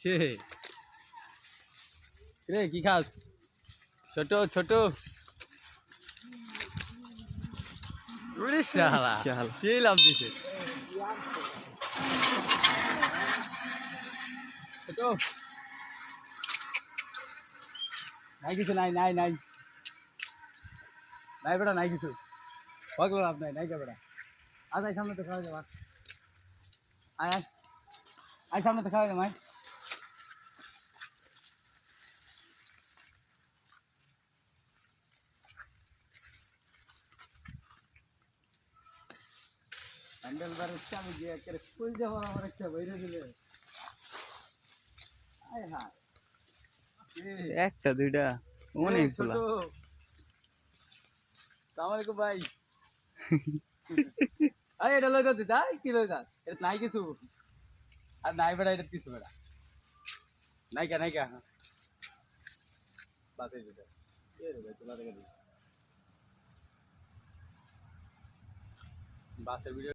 সে রে কি খাস? ছোট ছোট শালা সেই লাভ দিছে ছোট নাই কিছু নাই নাই নাই নাই বেটা নাই কিছু পাগল লাভ নাই নাই কে বেটা আজ আই সামনে তো খাওয়া যাবে আয় আয় আয় সামনে তো খাওয়া যাবে আয় হ্যান্ডেল বার হচ্ছে আমি গিয়ে একেবারে ফুল যাবো আমার একটা বইরে দিলে আয় হায় একটা দুইটা অনেকগুলা সালামালাইকুম ভাই আরে এটা লই দিতে তাই কি লই দাস এটা নাই কিছু আর নাই বেড়া এটা কিছু বেড়া নাই কা বাসে দিতে এ রে ভাই তোলা দেখে দি বাসের ভিডিও